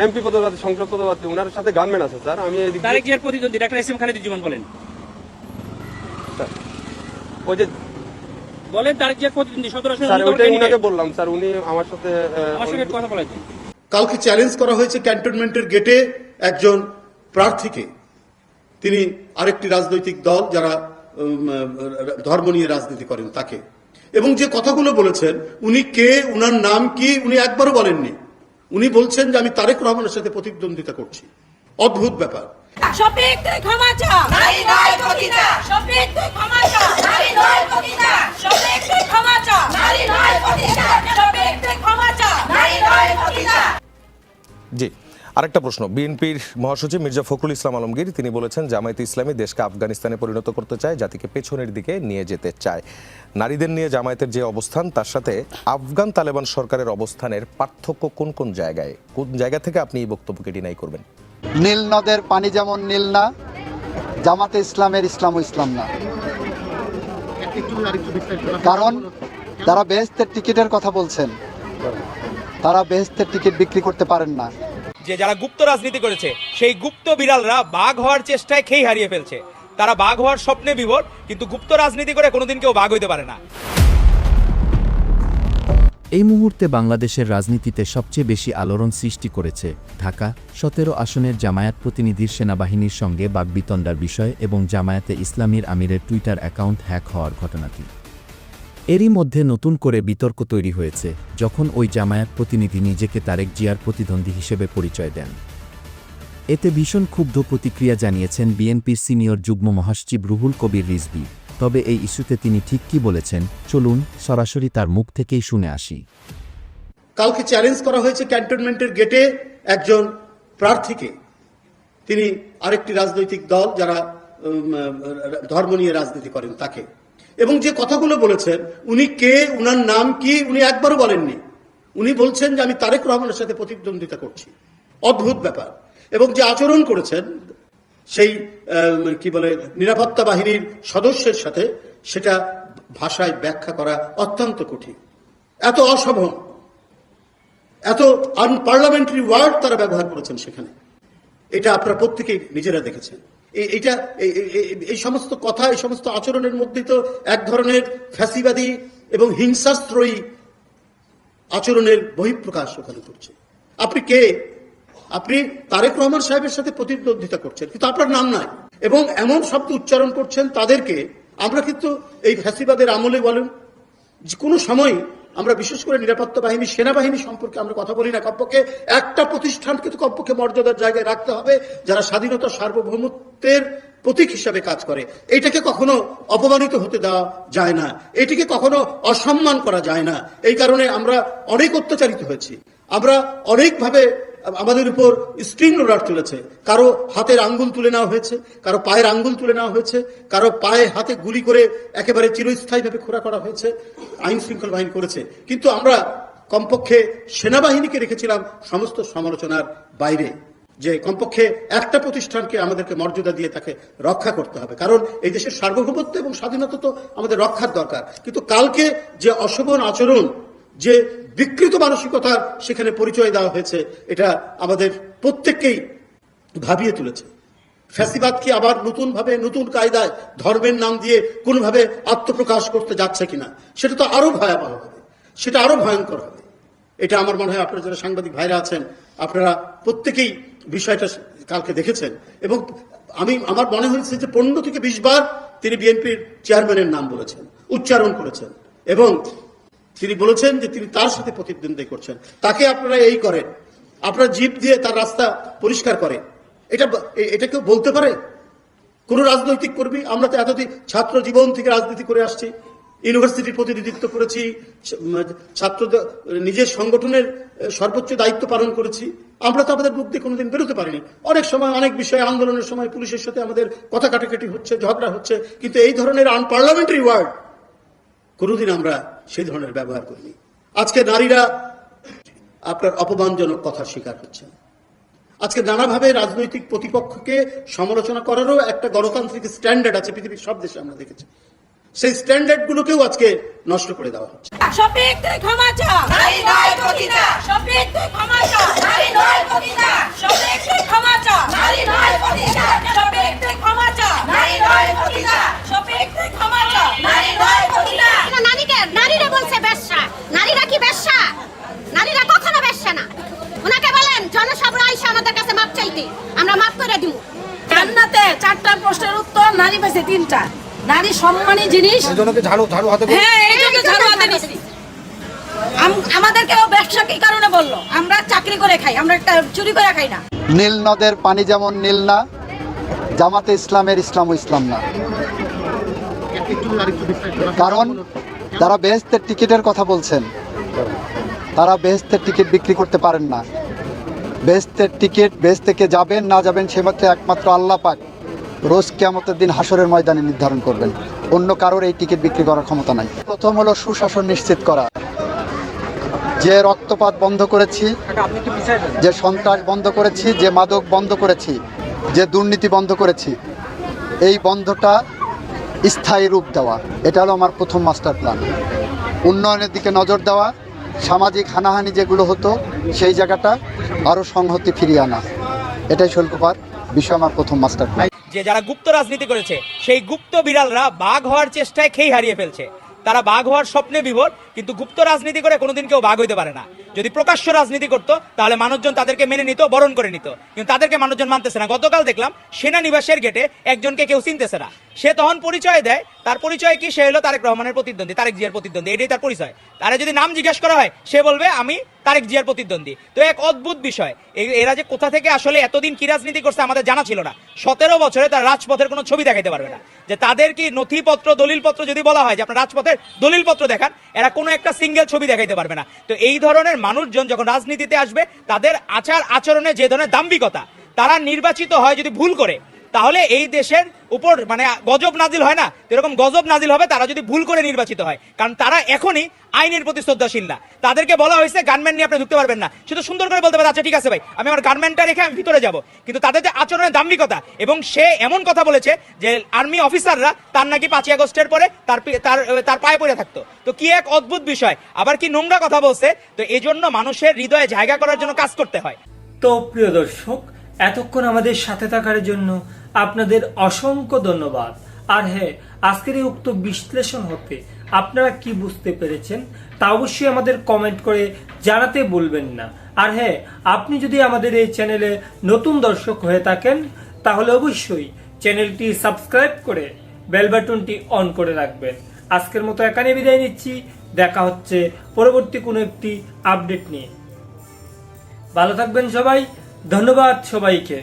MP পদপ্রার্থী, সংসদ পদপ্রার্থী, ওনার সাথে গানম্যান আছে স্যার। আমি তারেক জিয়ার প্রতিদ্বন্দ্বী ডাক্তার এস এম খালিদুজ্জামান বলেন ওই যে বলেন তারেক জিয়ার প্রতিদ্বন্দ্বী 17 আসনে স্যার, ওইটাই উনাকে বললাম স্যার, উনি আমার সাথে কথা বলেছেন। কালকে চ্যালেঞ্জ করা হয়েছে ক্যান্টনমেন্টের গেটে একজন প্রার্থীকে, তিনি আরেকটি রাজনৈতিক দল যারা ধর্ম নিয়ে রাজনীতি করেন তাকে, এবং যে কথাগুলো বলেছেন উনি কে, উনার নাম কি, উনি একবারও বলেননি। উনি বলছেন যে আমি তারেক রহমানের সাথে প্রতিদ্বন্দ্বিতা করছি। অদ্ভুত ব্যাপার। জি, আরেকটা প্রশ্ন। বিএনপির মহাসচিব মির্জা ফখরুল ইসলাম আলমগীর তিনি বলেছেন জামায়াতে ইসলামী দেশকে আফগানিস্তানে পরিণত করতে চায়, জাতিকে পেছনের দিকে নিয়ে যেতে চায়। নারীদের নিয়ে জামায়াতের যে অবস্থান তার সাথে আফগান তালেবান সরকারের অবস্থানের পার্থক্য কোন কোন জায়গায়, কোন জায়গা থেকে আপনি এই বক্তব্যকে ডিনাই করবেন? নীল নদের পানি যেমন নীল না, জামাতে ইসলামের ইসলামও ইসলাম না। কারণ তারা বেহেশতের টিকিটের কথা বলছেন, তারা বেহেশতের টিকিট বিক্রি করতে পারেন না। যে যারা গুপ্ত রাজনীতি করেছে সেই গুপ্ত বিড়ালরা বাঘ হওয়ার চেষ্টায় খেই হারিয়ে ফেলছে। তারা বাঘ হওয়ার স্বপ্নে বিভোর, কিন্তু গুপ্ত রাজনীতি করে কোনোদিন কেউ বাঘ হইতে পারে না। এই মুহূর্তে বাংলাদেশের রাজনীতিতে সবচেয়ে বেশি আলোড়ন সৃষ্টি করেছে ঢাকা 17 আসনের জামায়াত প্রতিনিধির সেনাবাহিনীর সঙ্গে বাগবিতণ্ডার বিষয় এবং জামায়াতে ইসলামীর আমিরের টুইটার অ্যাকাউন্ট হ্যাক হওয়ার ঘটনাটি। এরই মধ্যে নতুন করে বিতর্ক তৈরি হয়েছে যখন ওই জামায়াত প্রতিনিধি নিজেকে তারেক জিয়ার প্রতিদ্বন্দ্বী হিসেবে পরিচয় দেন। এতে ভীষণ ক্ষুব্ধ প্রতিক্রিয়া জানিয়েছেন বিএনপির সিনিয়র যুগ্ম মহাসচিব রুহুল কবির রিজভী। তবে এই ইস্যুতে তিনি ঠিক কি বলেছেন চলুন সরাসরি তার মুখ থেকেই শুনে আসি। কালকে চ্যালেঞ্জ করা হয়েছে ক্যান্টনমেন্টের গেটে একজন প্রার্থীকে, তিনি আরেকটি রাজনৈতিক দল যারা ধর্ম নিয়ে রাজনীতি করেন তাকে, এবং যে কথাগুলো বলেছেন উনি কে, উনার নাম কি, উনি একবারও বলেননি। উনি বলছেন যে আমি তারেক রহমানের সাথে প্রতিদ্বন্দ্বিতা করছি। অদ্ভুত ব্যাপার। এবং যে আচরণ করেছেন সেই কি বলে নিরাপত্তা বাহিনীর সদস্যের সাথে, সেটা ভাষায় ব্যাখ্যা করা অত্যন্ত কঠিন। এত অশোভন, এত আনপার্লামেন্টারি ওয়ার্ড তারা ব্যবহার করেছেন সেখানে, এটা আপনারা প্রত্যেকেই নিজেরা দেখেছেন। এইটা এই সমস্ত কথা, এই সমস্ত আচরণের মধ্যেই তো এক ধরনের ফ্যাসিবাদী এবং হিংসাস্ত্রয়ী আচরণের বহিঃপ্রকাশ ওখানে করছে। আপনি কে? আপনি তারেক রহমান সাহেবের সাথে প্রতিদ্বন্দ্বিতা করছেন, কিন্তু আপনার নাম নাই, এবং এমন শব্দ উচ্চারণ করছেন তাদেরকে। আমরা কিন্তু এই ফ্যাসিবাদের আমলে বলেন যে কোনো সময় আমরা বিশেষ করে নিরাপত্তা বাহিনী, সেনাবাহিনী সম্পর্কে আমরা কথা বলি না। কমপক্ষে একটা প্রতিষ্ঠানকে তো কমপক্ষে মর্যাদার জায়গায় রাখতে হবে, যারা স্বাধীনতা সার্বভৌমত্বের প্রতীক হিসাবে কাজ করে। এইটাকে কখনো অপমানিত হতে দেওয়া যায় না, এটিকে কখনো অসম্মান করা যায় না। এই কারণে আমরা অনেক অত্যাচারিত হয়েছি, আমরা অনেকভাবে আমাদের উপর স্ট্রিং রোলার চলেছে। কারো হাতের আঙ্গুল তুলে নেওয়া হয়েছে, কারো পায়ের আঙ্গুল তুলে নেওয়া হয়েছে, কারো পায়ে হাতে গুলি করে একেবারে চিরস্থায়ীভাবে খোঁড়া করা হয়েছে, আইন শৃঙ্খলা বাহিনী করেছে। কিন্তু আমরা কমপক্ষে সেনাবাহিনীকে রেখেছিলাম সমস্ত সমালোচনার বাইরে, যে কমপক্ষে একটা প্রতিষ্ঠানকে আমাদেরকে মর্যাদা দিয়ে তাকে রক্ষা করতে হবে, কারণ এই দেশের সার্বভৌমত্ব এবং স্বাধীনতা তো আমাদের রক্ষার দরকার। কিন্তু কালকে যে অশোভন আচরণ, যে বিকৃত মানসিকতার সেখানে পরিচয় দেওয়া হয়েছে, এটা আমাদের প্রত্যেককেই ভাবিয়ে তুলেছে। ফ্যাসিবাদ কি আবার নতুন ভাবে, নতুন কায়দায় ধর্মের নাম দিয়ে কোনোভাবে আত্মপ্রকাশ করতে যাচ্ছে কিনা, সেটা তো আরো ভয়াবহ হবে, সেটা আরো ভয়ঙ্কর হবে। এটা আমার মনে হয় আপনারা যারা সাংবাদিক ভাইরা আছেন, আপনারা প্রত্যেকেই বিষয়টা কালকে দেখেছেন। এবং আমার মনে হয়েছে যে 15 থেকে 20 বার তিনি বিএনপির চেয়ারম্যানের নাম বলেছেন, উচ্চারণ করেছেন, এবং তিনি বলেছেন যে তিনি তার সাথে প্রতিদ্বন্দ্বী করছেন। তাকে আপনারা এই করেন, আপনারা জিপ দিয়ে তার রাস্তা পরিষ্কার করেন, এটা কেউ বলতে পারে? কোন রাজনৈতিক কর্মী? আমরা তো এতদিন ছাত্র জীবন থেকে রাজনীতি করে আসছি, ইউনিভার্সিটির প্রতিনিধিত্ব করেছি, ছাত্র নিজের সংগঠনের সর্বোচ্চ দায়িত্ব পালন করেছি। আমরা তো আমাদের মুখ দিয়ে কোনোদিন বেরোতে পারিনি। অনেক সময় অনেক বিষয়ে আন্দোলনের সময় পুলিশের সাথে আমাদের কথা কাটাকাটি হচ্ছে, ঝগড়া হচ্ছে, কিন্তু এই ধরনের আনপার্লামেন্টারি ওয়ার্ড কোনোদিন আমরা সেই ধরনের ব্যবহার করিনি। আজকে নারীরা আপনার অপমানজনক কথার শিকার হচ্ছে। আজকে নানাভাবে রাজনৈতিক প্রতিপক্ষকে সমালোচনা করারও একটা গণতান্ত্রিক স্ট্যান্ডার্ড আছে, পৃথিবীর সব দেশে আমরা দেখেছি। সেই স্ট্যান্ডার্ড গুলোকেও আজকে নষ্ট করে দেওয়া হচ্ছে। জনসাধারণ আইসা আমাদের কাছে মাপ চাইতে আমরা মাপ করে দিব। জান্নাতে 4টা প্রশ্নের উত্তর, নারী পাইছে 3টা। নারী সম্মানী জিনিস। হ্যাঁ, এই জন্য ঝাড়ু হাতে নিছি। আমাদেরকেও ব্যবসা কি কারণে বললো? আমরা চাকরি করে খাই, আমরা চুরি করে খাই না। নীল নদের পানি যেমন নীল না, জামাতে ইসলামের ইসলাম ও ইসলাম না। কারণ যারা বেহেশতের টিকিটের কথা বলছেন, তারা বেহেশতের টিকিট বিক্রি করতে পারেন না। বেহেশতের টিকিট বেহেশত থেকে যাবেন না যাবেন সে মাত্র একমাত্র আল্লাহ পাক রোজ কিয়ামতের দিন হাসরের ময়দানে নির্ধারণ করবেন। অন্য কারোর এই টিকিট বিক্রি করার ক্ষমতা নাই। প্রথম হলো সুশাসন নিশ্চিত করা। যে রক্তপাত বন্ধ করেছি, যে সন্ত্রাস বন্ধ করেছি, যে মাদক বন্ধ করেছি, যে দুর্নীতি বন্ধ করেছি, এই বন্ধটা স্থায়ী রূপ দেওয়া, এটা হলো আমার প্রথম মাস্টার প্ল্যান। উন্নয়নের দিকে নজর দেওয়া, সামাজিক হানাহানি যেগুলো হতো সেই জায়গাটা আরও সংহতি ফিরিয়ে আনা, এটাই শৈলকুপার বিষয় আমার প্রথম মাস্টার প্ল্যান। যে যারা গুপ্ত রাজনীতি করেছে সেই গুপ্ত বিড়ালরা বাঘ হওয়ার চেষ্টায় খেই হারিয়ে ফেলছে। তারা বাঘ হওয়ার স্বপ্নে বিভোর, কিন্তু গুপ্ত রাজনীতি করে কোনোদিন কেউ বাঘ হইতে পারে না। যদি প্রকাশ্য রাজনীতি করতো তাহলে মানুষজন তাদেরকে মেনে নিত, বরণ করে নিত, কিন্তু তাদেরকে মানুষজন মানতেছে না। গতকাল দেখলাম সেনানিবাসের গেটে একজনকে কেউ চিনতেছে না। সে তখন পরিচয় দেয়, তার পরিচয় কি? সে হলো তারেক রহমানের প্রতিদ্বন্দ্বী, তারেক জিয়ার প্রতিদ্বন্দ্বী, এটাই তার পরিচয়। তারা যদি নাম জিজ্ঞেস করা হয় সে বলবে আমি তারেক জিয়ার প্রতিদ্বন্দ্বী। তো এক অদ্ভুত বিষয়, এরা যে কোথা থেকে আসলে এতদিন কি রাজনীতি করছে আমাদের জানা ছিল না। 17 বছরে তার রাজপথের কোনো ছবি দেখাইতে পারবে না। যে তাদের কি নথিপত্র, দলিলপত্র যদি বলা হয় যে আপনার রাজপথের দলিলপত্র দেখান, এরা কোনো একটা সিঙ্গেল ছবি দেখাইতে পারবে না। তো এই ধরনের মানুষজন যখন রাজনীতিতে আসবে, তাদের আচার আচরণে যে ধরনের দাম্ভিকতা, তারা নির্বাচিত হয় যদি ভুল করে, তাহলে এই দেশের উপর মানে গজব নাজিল হয় না, এরকম গজব নাজিল হবে তারা যদি ভুল করে নির্বাচিত হয়। কারণ তারা এখনই আইনের প্রতি শ্রদ্ধাশীল না। তাদেরকে বলা হয়েছে গানম্যান নিয়ে আপনি ঢুকতে পারবেন না, শুধু সুন্দর করে বলতে পারে আচ্ছা ঠিক আছে ভাই, আমি আমার গানম্যানটা রেখে আমি ভিতরে যাব। কিন্তু তাদের যে আচরণের দাম্ভিকতা, এবং সে এমন কথা বলেছে যে আর্মি অফিসাররা তার নাকি 5ই আগস্টের পরে তার পায়ে পড়ে থাকতো। তো কি এক অদ্ভুত বিষয়, আবার কি নোংরা কথা বলছে। তো এই জন্য মানুষের হৃদয়ে জায়গা করার জন্য কাজ করতে হয়। তো প্রিয় দর্শক, এতক্ষণ আমাদের সাথে থাকার জন্য আপনাদের অসংখ্য ধন্যবাদ। আর হ্যাঁ, আজকের এই উক্ত বিশ্লেষণ হতে আপনারা কি বুঝতে পেরেছেন তা অবশ্যই আমাদের কমেন্ট করে জানাতে ভুলবেন না। আর হ্যাঁ, আপনি যদি আমাদের এই চ্যানেলে নতুন দর্শক হয়ে থাকেন তাহলে অবশ্যই চ্যানেলটি সাবস্ক্রাইব করে বেল বাটনটি অন করে রাখবেন। আজকের মতো এখানে বিদায় নিচ্ছি, দেখা হচ্ছে পরবর্তী কোনো একটি আপডেট নিয়ে। ভালো থাকবেন সবাই, ধন্যবাদ সবাইকে।